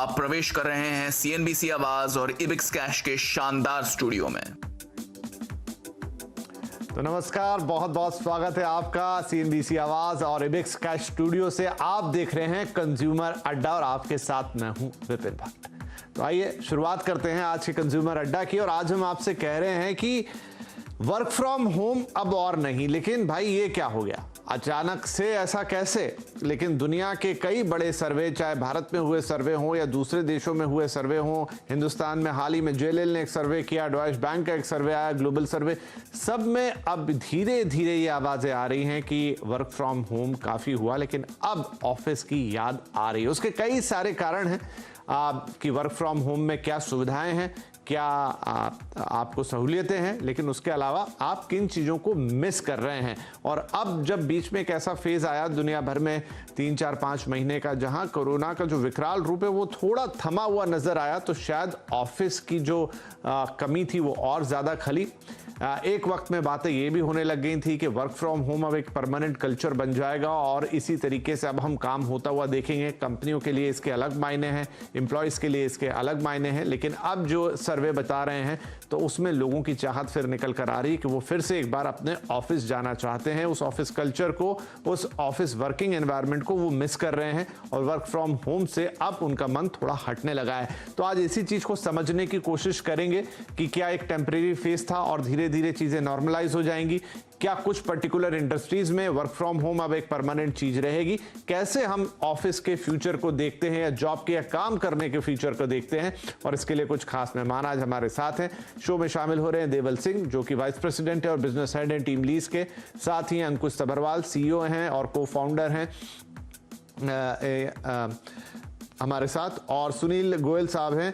आप प्रवेश कर रहे हैं सीएनबीसी आवाज और इबिक्स कैश के शानदार स्टूडियो में। तो नमस्कार, बहुत बहुत स्वागत है आपका सीएनबीसी आवाज और इबिक्स कैश स्टूडियो से। आप देख रहे हैं कंज्यूमर अड्डा और आपके साथ मैं हूं विपिन भट्ट। तो आइए शुरुआत करते हैं आज के कंज्यूमर अड्डा की। और आज हम आपसे कह रहे हैं कि वर्क फ्रॉम होम अब और नहीं। लेकिन भाई ये क्या हो गया अचानक से, ऐसा कैसे? लेकिन दुनिया के कई बड़े सर्वे, चाहे भारत में हुए सर्वे हो या दूसरे देशों में हुए सर्वे हो, हिंदुस्तान में हाल ही में जेएलएल ने एक सर्वे किया, डॉयश बैंक का एक सर्वे आया, ग्लोबल सर्वे, सब में अब धीरे धीरे ये आवाजें आ रही हैं कि वर्क फ्रॉम होम काफी हुआ, लेकिन अब ऑफिस की याद आ रही है। उसके कई सारे कारण हैं कि वर्क फ्रॉम होम में क्या सुविधाएं हैं, क्या आपको सहूलियतें हैं, लेकिन उसके अलावा आप किन चीज़ों को मिस कर रहे हैं। और अब जब बीच में एक ऐसा फेज आया दुनिया भर में 3, 4, 5 महीने का, जहां कोरोना का जो विकराल रूप है वो थोड़ा थमा हुआ नजर आया, तो शायद ऑफिस की जो कमी थी वो और ज़्यादा खली। एक वक्त में बातें ये भी होने लग गई थी कि वर्क फ्रॉम होम अब एक परमानेंट कल्चर बन जाएगा और इसी तरीके से अब हम काम होता हुआ देखेंगे। कंपनियों के लिए इसके अलग मायने हैं, एम्प्लॉयज़ के लिए इसके अलग मायने हैं, लेकिन अब जो सर्वे बता रहे हैं तो उसमें लोगों की चाहत फिर निकल कर आ रही है कि वो फिर से एक बार अपने ऑफिस जाना चाहते हैं। उस ऑफिस कल्चर को, उस ऑफिस वर्किंग एनवायरनमेंट को वो मिस कर रहे हैं और वर्क फ्रॉम होम से अब उनका मन थोड़ा हटने लगा है। तो आज इसी चीज़ को समझने की कोशिश करेंगे कि क्या एक टेम्परेरी फेज था और धीरे धीरे चीजें नॉर्मलाइज हो जाएंगी, क्या कुछ पर्टिकुलर इंडस्ट्रीज में वर्क फ्रॉम होम अब एक परमानेंट चीज रहेगी, कैसे हम ऑफिस के फ्यूचर को देखते हैं या जॉब के या काम करने के फ्यूचर को देखते हैं। और इसके लिए कुछ खास मेहमान आज हमारे साथ हैं। शो में शामिल हो रहे हैं देवल सिंह, जो कि वाइस प्रेसिडेंट है और बिजनेस हेड हैं टीम लीज के। साथ ही अंकुश सभरवाल, सीईओ हैं और को फाउंडर हैं हमारे साथ, और सुनील गोयल साहब हैं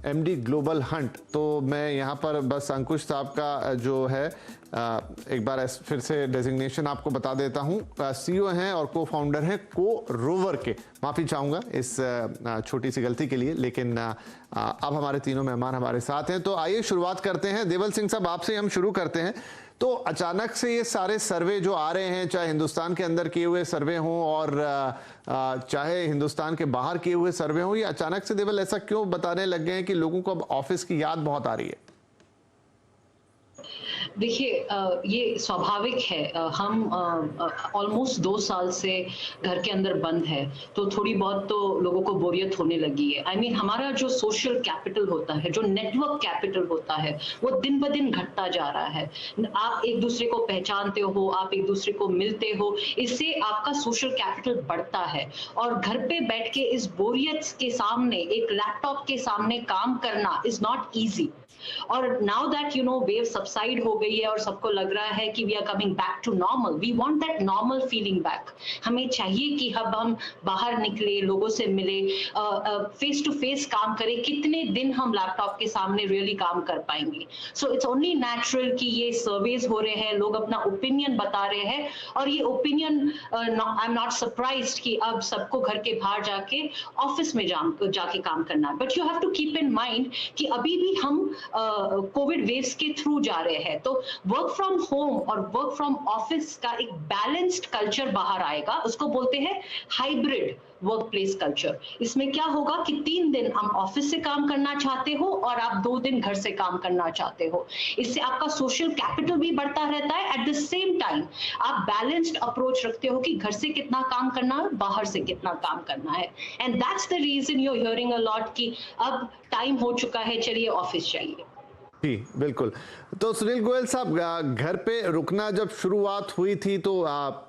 एमडी ग्लोबल हंट। तो मैं यहाँ पर बस अंकुश साहब का जो है एक बार फिर से डेजिग्नेशन आपको बता देता हूँ। सीईओ हैं और को फाउंडर हैं को रोवर के। माफ़ी चाहूँगा इस छोटी सी गलती के लिए, लेकिन अब हमारे तीनों मेहमान हमारे साथ हैं। तो आइए शुरुआत करते हैं। देवल सिंह साहब, आपसे हम शुरू करते हैं। तो अचानक से ये सारे सर्वे जो आ रहे हैं, चाहे हिंदुस्तान के अंदर किए हुए सर्वे हों और चाहे हिंदुस्तान के बाहर किए हुए सर्वे हों, ये अचानक से देवल ऐसा क्यों बताने लग गए हैं कि लोगों को अब ऑफिस की याद बहुत आ रही है? देखिए, ये स्वाभाविक है। हम ऑलमोस्ट 2 साल से घर के अंदर बंद है, तो थोड़ी बहुत तो लोगों को बोरियत होने लगी है। I mean, हमारा जो सोशल कैपिटल होता है, जो नेटवर्क कैपिटल होता है, वो दिन ब दिन घटता जा रहा है। आप एक दूसरे को पहचानते हो, आप एक दूसरे को मिलते हो, इससे आपका सोशल कैपिटल बढ़ता है। और घर पे बैठ के इस बोरियत के सामने, एक लैपटॉप के सामने काम करना इज नॉट ईजी। और नाउ दैट वेव सबसाइड हो गई है और सबको लग रहा है कि we are coming back to normal, we want that normal feeling back. हमें चाहिए कि अब हम बाहर निकले, लोगों से मिले, फेस टू फेस काम करें। कितने दिन हम लैपटॉप के सामने रियली काम कर पाएंगे? सो इट्स ओनली नेचुरल कि ये सर्वेज हो रहे हैं, लोग अपना ओपिनियन बता रहे हैं, और ये opinion I am not surprised कि अब सबको घर के बाहर जाके ऑफिस में जाके काम करना है। But you have to keep in mind कि अभी भी हम कोविड वेव्स के थ्रू जा रहे हैं। तो वर्क फ्रॉम होम और वर्क फ्रॉम ऑफिस का एक बैलेंस्ड कल्चर बाहर आएगा। उसको बोलते हैं हाइब्रिड वर्क प्लेस कल्चर। इसमें क्या होगा कि 3 दिन हम ऑफिस से काम करना चाहते हो और आप 2 दिन घर से काम करना चाहते हो। इससे आपका सोशल कैपिटल भी बढ़ता रहता है। एट द सेम टाइम आप बैलेंस्ड अप्रोच रखते हो कि घर से कितना काम करना है, बाहर से कितना काम करना है। And that's the reason you are hearing a lot कि अब टाइम हो चुका है, चलिए ऑफिस जाइए। जी बिल्कुल। तो सुनील गोयल साहब, घर पे रुकना जब शुरुआत हुई थी तो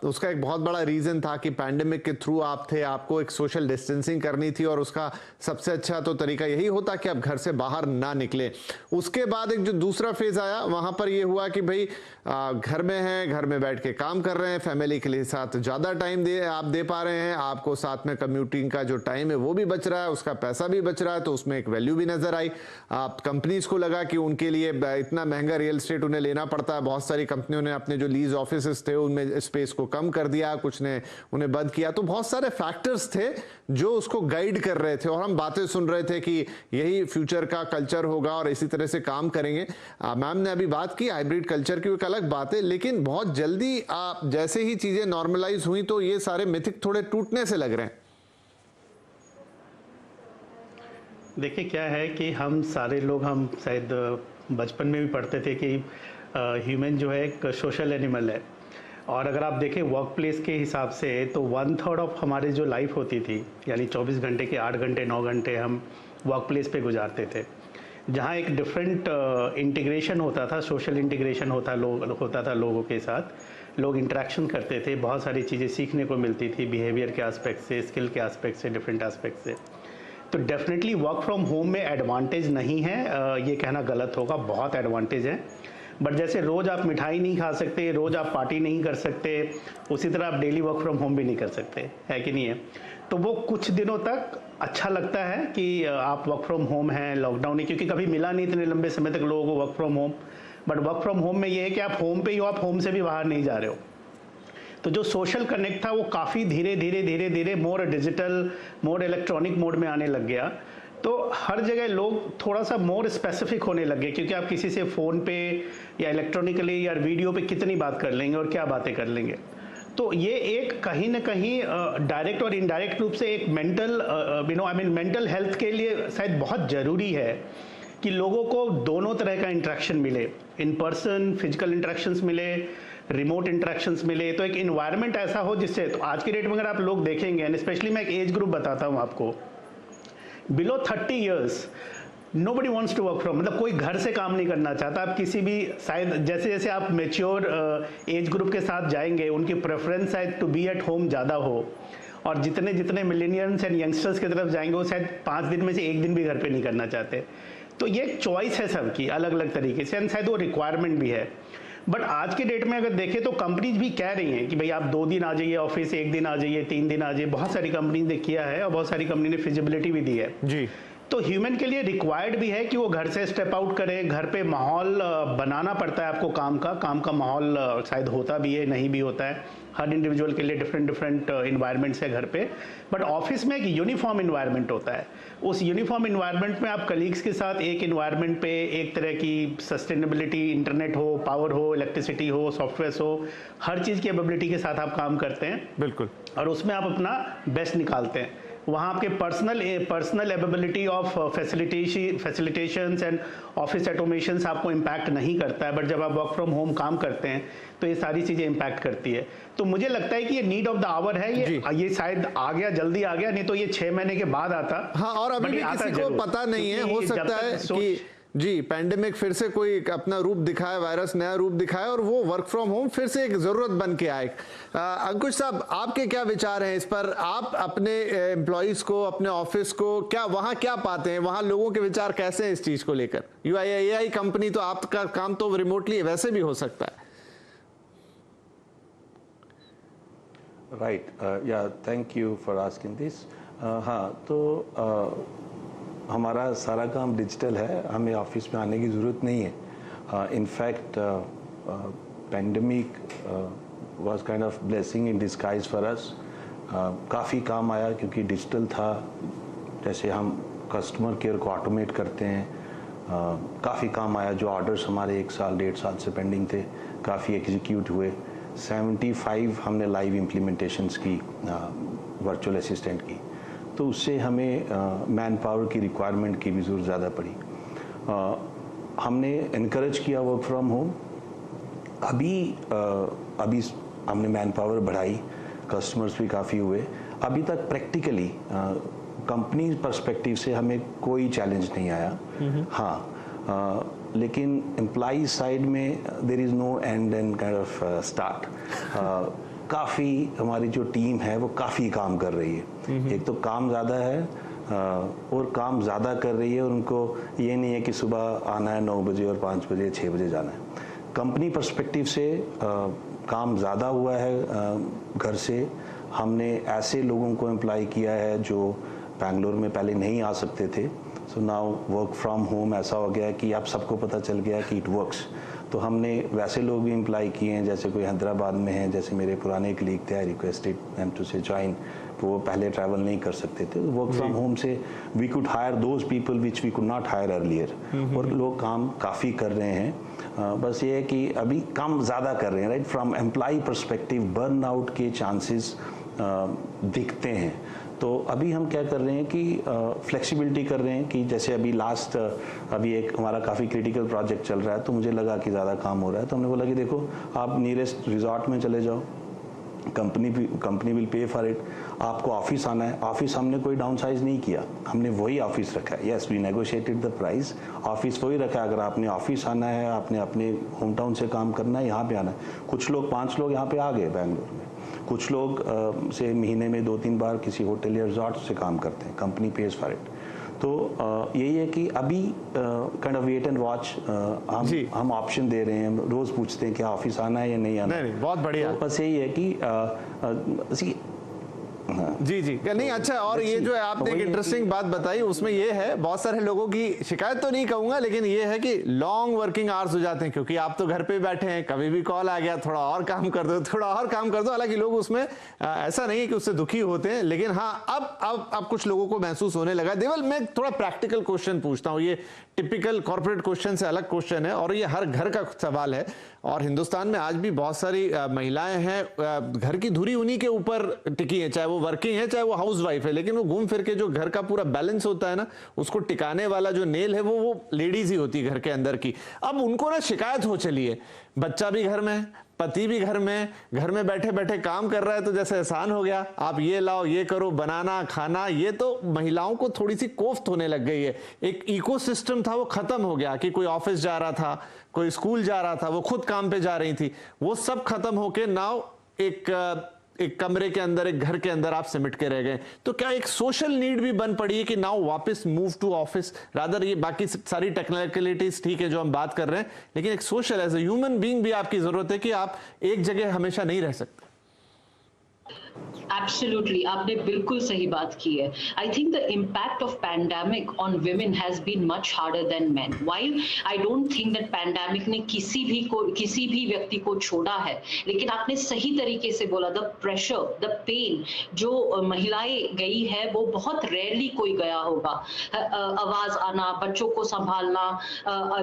उसका एक बहुत बड़ा रीजन था कि पैंडेमिक के थ्रू आप थे, आपको एक सोशल डिस्टेंसिंग करनी थी और उसका सबसे अच्छा तो तरीका यही होता कि आप घर से बाहर ना निकले। उसके बाद एक जो दूसरा फेज आया, वहां पर ये हुआ कि भाई घर में हैं, घर में बैठ के काम कर रहे हैं, फैमिली के लिए साथ ज़्यादा टाइम आप दे पा रहे हैं, आपको साथ में कम्यूटिंग का जो टाइम है वो भी बच रहा है, उसका पैसा भी बच रहा है, तो उसमें एक वैल्यू भी नजर आई। कंपनीज को लगा कि उनके लिए इतना महंगा रियल एस्टेट उन्हें लेना पड़ता है। बहुत सारी कंपनियों ने अपने जो लीज ऑफिसेस थे उनमें स्पेस को कम कर दिया, कुछ ने उन्हें बंद किया। तो बहुत सारे फैक्टर्स थे जो उसको गाइड कर रहे थे और हम बातें सुन रहे थे कि यही फ्यूचर का कल्चर होगा और इसी तरह से काम करेंगे। मैम ने अभी बात की हाइब्रिड कल्चर की, एक अलग बात है, लेकिन बहुत जल्दी जैसे ही चीजें नॉर्मलाइज हुई तो ये सारे मिथिक थोड़े टूटने से लग रहे हैं। देखिए क्या है कि हम सारे लोग, हम शायद बचपन में भी पढ़ते थे कि ह्यूमन जो है एक सोशल एनिमल है, और अगर आप देखें वर्क प्लेस के हिसाब से तो 1/3 ऑफ हमारी जो लाइफ होती थी, यानी 24 घंटे के 8 घंटे 9 घंटे हम वर्क प्लेस पे गुजारते थे, जहाँ एक डिफरेंट इंटीग्रेशन होता था, सोशल इंटीग्रेशन होता था लोगों के साथ, लोग इंटरेक्शन करते थे, बहुत सारी चीज़ें सीखने को मिलती थी, बिहेवियर के एस्पेक्ट से, स्किल के एस्पेक्ट से, डिफरेंट एस्पेक्ट से। तो डेफिनेटली वर्क फ्रॉम होम में एडवांटेज नहीं है, ये कहना गलत होगा, बहुत एडवांटेज है। बट जैसे रोज़ आप मिठाई नहीं खा सकते, रोज़ आप पार्टी नहीं कर सकते, उसी तरह आप डेली वर्क फ्रॉम होम भी नहीं कर सकते, है कि नहीं है? तो वो कुछ दिनों तक अच्छा लगता है कि आप वर्क फ्रॉम होम हैं, लॉकडाउन है, क्योंकि कभी मिला नहीं इतने लंबे समय तक लोगों को work from home. But work from home में ये है कि आप होम पे ही हो, आप होम से भी बाहर नहीं जा रहे हो। तो जो सोशल कनेक्ट था वो काफ़ी धीरे धीरे मोर डिजिटल, मोर इलेक्ट्रॉनिक मोड में आने लग गया। तो हर जगह लोग थोड़ा सा मोर स्पेसिफिक होने लगे, क्योंकि आप किसी से फ़ोन पे या इलेक्ट्रॉनिकली या वीडियो पे कितनी बात कर लेंगे और क्या बातें कर लेंगे। तो ये एक कहीं ना कहीं डायरेक्ट और इनडायरेक्ट रूप से एक मेंटल हेल्थ के लिए शायद बहुत ज़रूरी है कि लोगों को दोनों तरह का इंटरेक्शन मिले, इन पर्सन फिजिकल इंटरेक्शंस मिले, रिमोट इंटरेक्शंस मिले। तो एक इन्वायरमेंट ऐसा हो जिससे, तो आज की डेट में अगर आप लोग देखेंगे, एंड स्पेशली मैं एक एज ग्रुप बताता हूँ आपको, below 30 years nobody wants to work from, मतलब कोई घर से काम नहीं करना चाहता। आप किसी भी, शायद जैसे जैसे आप मेच्योर एज ग्रुप के साथ जाएंगे, उनकी प्रेफरेंस शायद टू बी एट होम ज़्यादा हो, और जितने जितने मिलेनियंस एंड यंगस्टर्स की तरफ जाएंगे वो शायद 5 दिन में से 1 दिन भी घर पे नहीं करना चाहते। तो ये एक चॉइस है सबकी अलग अलग तरीके से, एंड शायद वो रिक्वायरमेंट भी है। बट आज के डेट में अगर देखें तो कंपनीज भी कह रही हैं कि भाई आप 2 दिन आ जाइए ऑफिस, 1 दिन आ जाइए, 3 दिन आ जाइए। बहुत सारी कंपनीज ने किया है और बहुत सारी कंपनी ने फिजिबिलिटी भी दी है जी। तो ह्यूमन के लिए रिक्वायर्ड भी है कि वो घर से स्टेप आउट करे, घर पे माहौल बनाना पड़ता है आपको, काम का माहौल शायद होता भी है, नहीं भी होता है, हर इंडिविजुअल के लिए डिफरेंट इन्वायरमेंट्स है घर पे। बट ऑफिस में एक यूनिफॉर्म इन्वायरमेंट होता है, उस यूनिफॉर्म इन्वायरमेंट में आप कलीग्स के साथ एक इन्वायरमेंट पे एक तरह की सस्टेनेबिलिटी, इंटरनेट हो, पावर हो, इलेक्ट्रिसिटी हो, सॉफ्टवेयर हो, हर चीज़ की एबिलिटी के साथ आप काम करते हैं। बिल्कुल। और उसमें आप अपना बेस्ट निकालते हैं। वहाँ आपके personal ability of facilitations and office automations आपको इम्पैक्ट नहीं करता है, बट जब आप वर्क फ्रॉम होम काम करते हैं तो ये सारी चीज़ें इम्पैक्ट करती है। तो मुझे लगता है कि ये नीड ऑफ द आवर है, ये शायद आ गया, जल्दी आ गया, नहीं तो ये 6 महीने के बाद आता। हाँ, और अभी भी किसी को पता नहीं है, हो सकता है कि जी पैंडेमिक फिर से कोई अपना रूप दिखाए, वायरस नया रूप दिखाए और वो वर्क फ्रॉम होम फिर से एक जरूरत बन के आए। अंकुश साहब, आपके क्या विचार हैं इस पर? आप अपने एम्प्लॉइज को, अपने ऑफिस को वहां क्या पाते हैं, वहां लोगों के विचार कैसे हैं इस चीज को लेकर? AI कंपनी, तो आपका काम तो रिमोटली वैसे भी हो सकता है। राइट, या thank you for asking this. हाँ, तो हमारा सारा काम डिजिटल है, हमें ऑफिस में आने की ज़रूरत नहीं है। In fact pandemic was kind of blessing in disguise for us. काफ़ी काम आया क्योंकि डिजिटल था, जैसे हम कस्टमर केयर को ऑटोमेट करते हैं, काफ़ी काम आया। जो ऑर्डर्स हमारे 1 साल 1.5 साल से पेंडिंग थे, काफ़ी एग्जीक्यूट हुए। 75 हमने लाइव इम्प्लीमेंटेशंस की वर्चुअल असिस्टेंट की, तो उससे हमें मैन पावर की रिक्वायरमेंट की भी ज़रूरत ज़्यादा पड़ी। हमने इनकरेज किया वर्क फ्रॉम होम। अभी हमने मैन पावर बढ़ाई, कस्टमर्स भी काफ़ी हुए। अभी तक प्रैक्टिकली कंपनी पर्सपेक्टिव से हमें कोई चैलेंज नहीं आया। हाँ, लेकिन एम्प्लॉई साइड में there is no end and kind of start. काफ़ी हमारी जो टीम है वो काफ़ी काम कर रही है। एक तो काम ज़्यादा है और काम ज़्यादा कर रही है, और उनको ये नहीं है कि सुबह आना है 9 बजे और 5 बजे 6 बजे जाना है। कंपनी पर्सपेक्टिव से काम ज़्यादा हुआ है घर से। हमने ऐसे लोगों को एम्प्लॉय किया है जो बेंगलोर में पहले नहीं आ सकते थे। So now work from home ऐसा हो गया कि आप सबको पता चल गया कि इट वर्क्स। तो हमने वैसे लोग भी एम्प्लॉय किए हैं, जैसे कोई हैदराबाद में है, जैसे मेरे पुराने कलीग थे, I requested them to say join, तो वो पहले ट्रैवल नहीं कर सकते थे। वर्क फ्रॉम होम से we could hire those people which we could not hire earlier, और लोग काम काफ़ी कर रहे हैं। बस ये है कि अभी काम ज़्यादा कर रहे हैं, right. From employ perspective burn out के चांसेस दिखते हैं। तो अभी हम क्या कर रहे हैं कि फ्लेक्सिबिलिटी कर रहे हैं कि जैसे अभी एक हमारा काफ़ी क्रिटिकल प्रोजेक्ट चल रहा है, तो मुझे लगा कि ज़्यादा काम हो रहा है, तो हमने बोला कि देखो आप नियरेस्ट रिजॉर्ट में चले जाओ, company will pay for it. आपको ऑफिस आना है, ऑफिस हमने कोई डाउन साइज नहीं किया, हमने वही ऑफिस रखा है। Yes, we negotiated the price, office वही रखा है। अगर आपने ऑफिस आना है, आपने अपने होम टाउन से काम करना है, यहाँ पे आना है। कुछ लोग 5 लोग यहाँ पे आ गए बैंगलोर में, कुछ लोग से महीने में 2-3 बार किसी होटल या रिजॉर्ट से काम करते हैं, कंपनी पेज फॉर इट। तो यही है कि अभी kind of wait and watch, हम ऑप्शन दे रहे हैं, हम रोज पूछते हैं क्या ऑफिस आना है या नहीं आना। नहीं, बहुत बढ़िया। तो बस यही है कि जी जी नहीं, अच्छा। और ये जो है आपने एक इंटरेस्टिंग बात बताई, उसमें ये है बहुत सारे लोगों की शिकायत तो नहीं कहूंगा, लेकिन ये है कि लॉन्ग वर्किंग आवर्स हो जाते हैं, क्योंकि आप तो घर पे बैठे हैं, कभी भी कॉल आ गया थोड़ा और काम कर दो, थोड़ा और काम कर दो। हालांकि लोग उसमें ऐसा नहीं है कि उससे दुखी होते हैं, लेकिन हाँ अब कुछ लोगों को महसूस होने लगा। देवल, मैं थोड़ा प्रैक्टिकल क्वेश्चन पूछता हूँ, ये टिपिकल कॉर्पोरेट क्वेश्चन से अलग क्वेश्चन है और ये हर घर का सवाल है। और हिंदुस्तान में आज भी बहुत सारी महिलाएं हैं, घर की धुरी उन्हीं के ऊपर टिकी है, चाहे वो वर्किंग है चाहे वो हाउसवाइफ है, लेकिन वो घूम फिर के जो घर का पूरा बैलेंस होता है ना, उसको टिकाने वाला जो नेल है वो लेडीज ही होती है घर के अंदर की। अब उनको ना शिकायत हो चली है, बच्चा भी घर में है, पति भी घर में बैठे बैठे काम कर रहा है, तो जैसे एहसान हो गया, आप ये लाओ, ये करो, बनाना खाना, ये तो महिलाओं को थोड़ी सी कोफ्त होने लग गई है। एक इकोसिस्टम था वो खत्म हो गया कि कोई ऑफिस जा रहा था, कोई स्कूल जा रहा था, वो खुद काम पे जा रही थी, वो सब खत्म होके नाउ एक कमरे के अंदर, एक घर के अंदर आप सिमट के रह गए। तो क्या एक सोशल नीड भी बन पड़ी है कि नाउ वापस मूव टू ऑफिस रादर? ये बाकी सारी टेक्निकलिटीज ठीक है जो हम बात कर रहे हैं, लेकिन एक social as a human being भी आपकी जरूरत है कि आप एक जगह हमेशा नहीं रह सकते। Absolutely, आपने बिल्कुल सही बात की है। I think the impact of pandemic on women has been much harder than men. While I don't think that pandemic ने किसी भी व्यक्ति को छोड़ा है, लेकिन आपने सही तरीके से बोला, the pressure, the pain जो महिलाएं गई है वो बहुत रेयरली कोई गया होगा। आवाज आना, बच्चों को संभालना,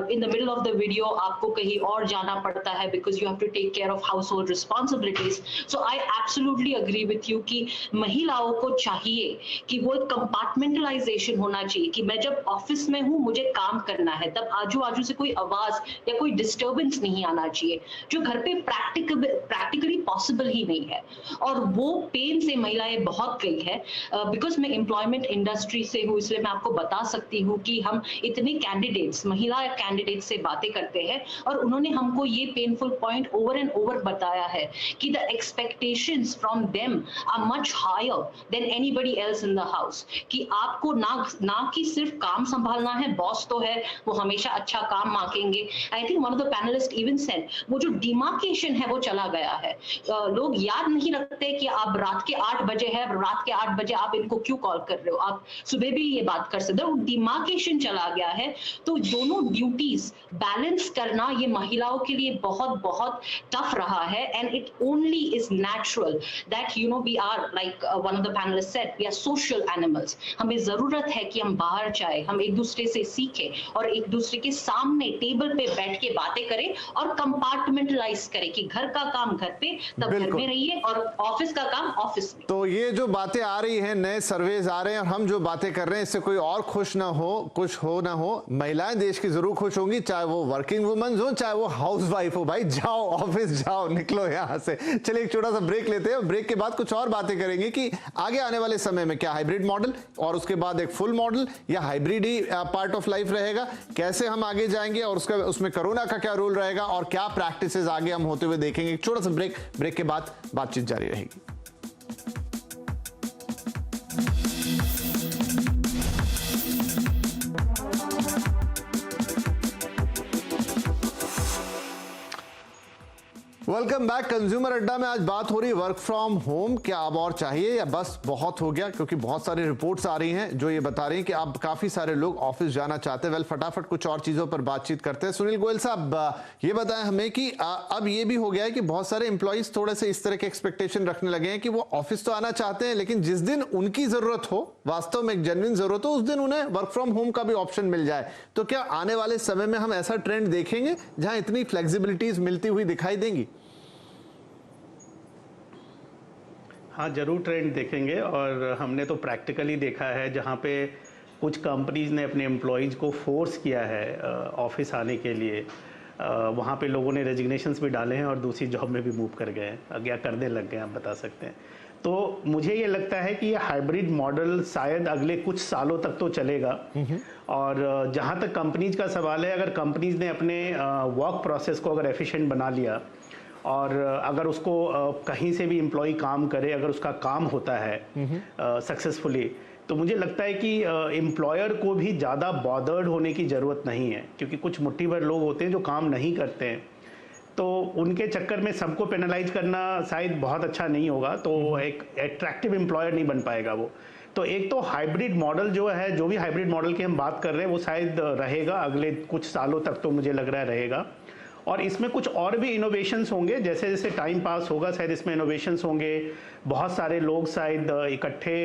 in the middle of the video आपको कहीं और जाना पड़ता है because you have to take care of household responsibilities. So I absolutely agree with you कि महिलाओं को चाहिए कि वो एक कंपार्टमेंटलाइजेशन होना चाहिए कि मैं जब ऑफिस में हूं, मुझे काम करना है, तब आजू बाजू से कोई आवाज या कोई डिस्टर्बेंस नहीं आना चाहिए, जो घर पे प्रैक्टिकली पॉसिबल ही नहीं है। और वो पेन से महिलाएं बहुत गई है। बिकॉज मैं एम्प्लॉयमेंट इंडस्ट्री से हूँ, इसलिए मैं आपको बता सकती हूँ कि हम इतने कैंडिडेट्स, महिला कैंडिडेट्स से बातें करते हैं और उन्होंने हमको ये painful point over and over बताया है कि the expectations from them are much higher than anybody else in the house, कि आपको ना कि सिर्फ काम संभालना है, बॉस तो है, वो हमेशा अच्छा काम मांगेंगे। I think one of the panelists even said वो जो डिमार्केशन है वो चला गया है। लोग याद नहीं रखते कि आप रात के 8 बजे है, रात के 8 बजे आप इनको क्यों कॉल कर रहे हो, आप सुबह भी ये बात कर सकते हो। डिमार्केशन चला गया है, तो दोनों ड्यूटीज बैलेंस करना ये महिलाओं के लिए बहुत बहुत टफ रहा है। And it only is natural that you know we are like one of the panelists said, we are social animals. हमें जरूरत है कि हम बाहर जाए, हम एक दूसरे से सीखें और एक दूसरे के सामने टेबल पे बैठ के बातें करें और कंपार्टमेंटलाइज करें कि घर का काम घर पे, तब घर में रहिए और ऑफिस का काम ऑफिस में। तो ये जो बातें आ रही हैं, नए सर्वेज आ रहे हैं और हम जो बातें कर रहे हैं, इससे कोई और खुश ना हो, कुछ हो ना हो, महिलाएं देश की जरूर खुश होंगी, चाहे वो वर्किंग वुमेन्स हो चाहे वो हाउसवाइफ हो। भाई जाओ ऑफिस, जाओ, निकलो यहां से। चलिए एक छोटा सा ब्रेक लेते हैं, ब्रेक के बाद कुछ और बातें करेंगे कि आगे आने वाले समय में क्या हाइब्रिड मॉडल और उसके बाद एक फुल मॉडल या hybrid he part of life रहेगा, कैसे हम आगे जाएंगे और उसमें कोरोना का क्या रोल रहेगा और क्या प्रैक्टिसेस आगे हम होते हुए देखेंगे। छोटा सा ब्रेक के बाद बातचीत जारी रहेगी। Welcome back. कंज्यूमर अड्डा में आज बात हो रही है वर्क फ्रॉम होम, क्या अब और चाहिए या बस बहुत हो गया? क्योंकि बहुत सारी रिपोर्ट्स आ रही हैं जो ये बता रही हैं कि अब काफी सारे लोग ऑफिस जाना चाहते हैं। फटाफट कुछ और चीजों पर बातचीत करते हैं। सुनील गोयल साहब, ये बताएं हमें कि अब ये भी हो गया है कि बहुत सारे एम्प्लॉइज थोड़े से इस तरह के एक्सपेक्टेशन रखने लगे हैं कि वो ऑफिस तो आना चाहते हैं, लेकिन जिस दिन उनकी जरूरत हो, वास्तव में एक जेन्युइन जरूरत हो, उस दिन उन्हें वर्क फ्रॉम होम का भी ऑप्शन मिल जाए। तो क्या आने वाले समय में हम ऐसा ट्रेंड देखेंगे जहां इतनी फ्लेक्सिबिलिटीज मिलती हुई दिखाई देंगी? हाँ, ज़रूर ट्रेंड देखेंगे और हमने तो प्रैक्टिकली देखा है जहाँ पे कुछ कंपनीज ने अपने एम्प्लॉयज़ को फोर्स किया है ऑफिस आने के लिए। वहाँ पे लोगों ने रेजिग्नेशंस भी डाले हैं और दूसरी जॉब में भी मूव कर गए हैं या करने लग गए हैं, आप बता सकते हैं। तो मुझे ये लगता है कि ये हाइब्रिड मॉडल शायद अगले कुछ सालों तक तो चलेगा। और जहाँ तक कंपनीज का सवाल है, अगर कंपनीज ने अपने वर्क प्रोसेस को अगर एफिशिएंट बना लिया और अगर उसको कहीं से भी एम्प्लॉय काम करे, अगर उसका काम होता है सक्सेसफुली, तो मुझे लगता है कि एम्प्लॉयर को भी ज़्यादा बॉदर्ड होने की ज़रूरत नहीं है, क्योंकि कुछ मुट्ठी भर लोग होते हैं जो काम नहीं करते हैं, तो उनके चक्कर में सबको पेनलाइज करना शायद बहुत अच्छा नहीं होगा, तो एक एट्रैक्टिव एम्प्लॉयर नहीं बन पाएगा वो। तो एक तो हाइब्रिड मॉडल जो है, जो भी हाइब्रिड मॉडल की हम बात कर रहे हैं, वो शायद रहेगा अगले कुछ सालों तक, तो मुझे लग रहा है रहेगा। और इसमें कुछ और भी इनोवेशंस होंगे, जैसे जैसे टाइम पास होगा शायद इसमें इनोवेशंस होंगे। बहुत सारे लोग शायद इकट्ठे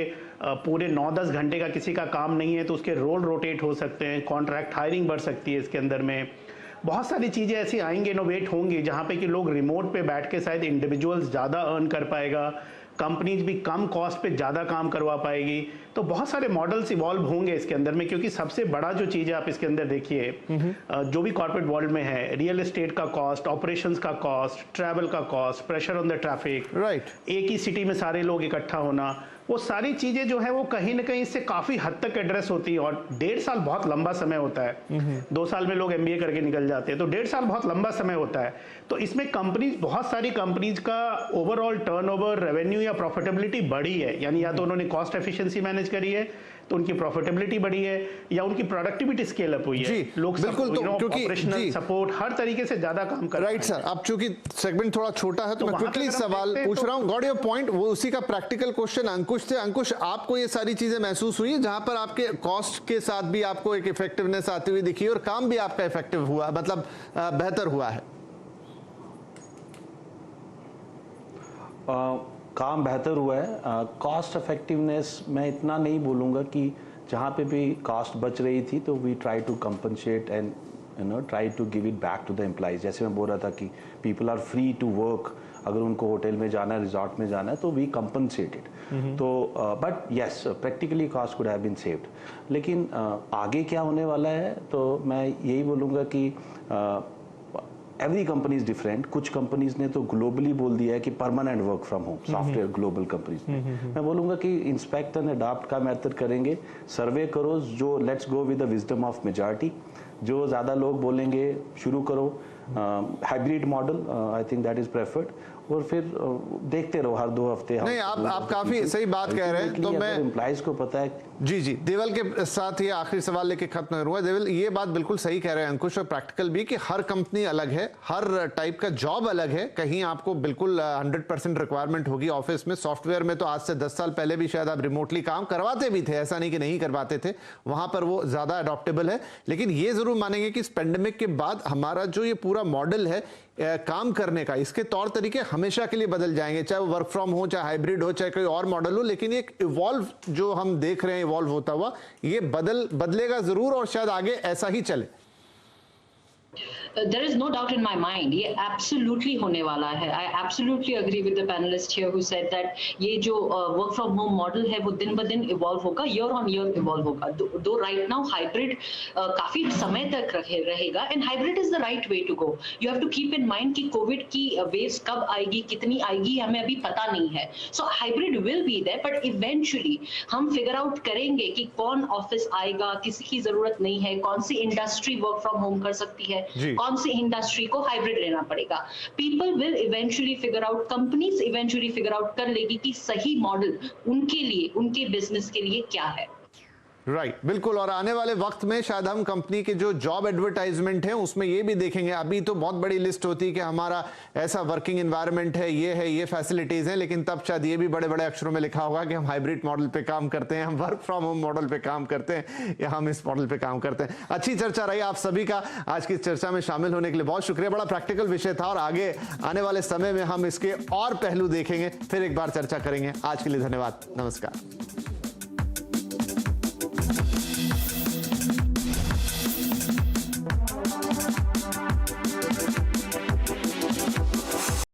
पूरे 9-10 घंटे का किसी का काम नहीं है तो उसके रोल रोटेट हो सकते हैं, कॉन्ट्रैक्ट हायरिंग बढ़ सकती है इसके अंदर में। बहुत सारी चीज़ें ऐसी आएंगी, इनोवेट होंगी, जहाँ पे कि लोग रिमोट पे बैठ के शायद इंडिविजुअल्स ज़्यादा अर्न कर पाएगा, कंपनीज भी कम कॉस्ट पे ज़्यादा काम करवा पाएगी। तो बहुत सारे मॉडल्स इवॉल्व होंगे इसके अंदर में, क्योंकि सबसे बड़ा जो चीज़ है आप इसके अंदर देखिए, जो भी कॉर्पोरेट वर्ल्ड में है, रियल एस्टेट का कॉस्ट, ऑपरेशंस का कॉस्ट, ट्रैवल का cost, pressure on the traffic, right, एक ही सिटी में सारे लोग इकट्ठा होना, वो सारी चीज़ें जो है वो कहीं ना कहीं इससे काफ़ी हद तक एड्रेस होती है। और 1.5 साल बहुत लंबा समय होता है। 2 साल में लोग MBA करके निकल जाते हैं, तो 1.5 साल बहुत लंबा समय होता है। तो इसमें कंपनीज, बहुत सारी कंपनीज का ओवरऑल टर्नओवर, रेवेन्यू या प्रॉफिटेबिलिटी बढ़ी है, यानी या तो उन्होंने कॉस्ट एफिशिएंसी मैनेज करी है तो उनकी प्रॉफिटेबिलिटी बढ़ी है, या उनकी प्रोडक्टिविटी स्केल अप हुई है। जी, लोग बिल्कुल, तो क्योंकि ऑपरेशनल सपोर्ट हर तरीके से ज्यादा काम कर रहे हैं। राइट सर, अब चूंकि सेगमेंट थोड़ा छोटा है तो मैं क्विकली सवाल पूछ रहा हूं। Got your point. वो उसी का प्रैक्टिकल क्वेश्चन अंकुश थे। अंकुश, आपको ये सारी चीजें महसूस हुई जहां पर आपके कॉस्ट के साथ भी आपको एक इफेक्टिवनेस आती हुई दिखी और काम भी आपका इफेक्टिव हुआ, मतलब बेहतर हुआ है? काम बेहतर हुआ है। कॉस्ट इफेक्टिवनेस मैं इतना नहीं बोलूँगा कि जहाँ पे भी कॉस्ट बच रही थी तो we try to compensate and try to give it back to the employees. जैसे मैं बोल रहा था कि people are free to work, अगर उनको होटल में जाना है, रिजॉर्ट में जाना है, तो वी कंपनसेटेड। तो but yes, practically cost could have been saved. लेकिन आगे क्या होने वाला है, तो मैं यही बोलूँगा कि एवरी कंपनी इज डिफरेंट। कुछ कंपनीज ने तो ग्लोबली बोल दिया है कि permanent work from home, software global companies ने। मैं बोलूंगा कि इंस्पेक्ट एंड अडॉप्ट का मेथड करेंगे, सर्वे करो, जो let's go with the wisdom of majority, जो ज़्यादा लोग बोलेंगे शुरू करो hybrid model, I think that is preferred. और फिर देखते रहो हर 2 हफ्ते। नहीं, आप काफी सही बात कह रहे हैं। तो मैं एम्प्लॉइज को पता है। जी जी, देवल के साथ ये आखिरी सवाल लेके खत्म करूंगा। देवल, ये बात बिल्कुल सही कह रहे हैं अंकुश, और प्रैक्टिकल भी, कि हर कंपनी अलग है, हर टाइप का जॉब अलग है। कहीं आपको बिल्कुल 100% रिक्वायरमेंट होगी ऑफिस में। सॉफ्टवेयर में तो आज से 10 साल पहले भी शायद आप रिमोटली काम करवाते भी थे, ऐसा नहीं कि नहीं करवाते थे, वहां पर वो ज्यादा अडॉप्टेबल है। लेकिन ये जरूर मानेंगे कि इस पेंडेमिक के बाद हमारा जो ये पूरा मॉडल है काम करने का, इसके तौर तरीके हमेशा के लिए बदल जाएंगे, चाहे वो वर्क फ्रॉम हो, चाहे हाइब्रिड हो, चाहे कोई और मॉडल हो। लेकिन एक इवॉल्व जो हम देख रहे हैं, इवॉल्व होता हुआ, ये बदलेगा जरूर, और शायद आगे ऐसा ही चले। There is no doubt in my mind, ये absolutely होने वाला है। I absolutely agree with the panelist here who said that ये जो work from home model है वो दिन ब दिन evolve होगा, year on year evolve होगा। दो right now hybrid काफी समय तक रहेगा, and hybrid is the right way to go. You have to keep in mind कि COVID की waves कब आएगी, कितनी आएगी, हमें अभी पता नहीं है। So hybrid will be there, but eventually हम figure out करेंगे कि कौन ऑफिस आएगा, किसी की जरूरत नहीं है, कौन सी इंडस्ट्री वर्क फ्रॉम होम कर सकती है, कौन सी इंडस्ट्री को हाइब्रिड लेना पड़ेगा। People will eventually figure out, companies eventually figure out कर लेगी कि सही मॉडल उनके लिए, उनके बिजनेस के लिए क्या है। राइट, बिल्कुल। और आने वाले वक्त में शायद हम कंपनी के जो जॉब एडवर्टाइजमेंट है उसमें ये भी देखेंगे। अभी तो बहुत बड़ी लिस्ट होती है कि हमारा ऐसा वर्किंग एनवायरनमेंट है, ये फैसिलिटीज हैं, लेकिन तब शायद ये भी बड़े बड़े अक्षरों में लिखा होगा कि हम हाइब्रिड मॉडल पे काम करते हैं, हम वर्क फ्रॉम होम मॉडल पे काम करते हैं, या हम इस मॉडल पे काम करते हैं। अच्छी चर्चा रही आप सभी का। आज की चर्चा में शामिल होने के लिए बहुत शुक्रिया। बड़ा प्रैक्टिकल विषय था, और आगे आने वाले समय में हम इसके और पहलू देखेंगे, फिर एक बार चर्चा करेंगे। आज के लिए धन्यवाद, नमस्कार।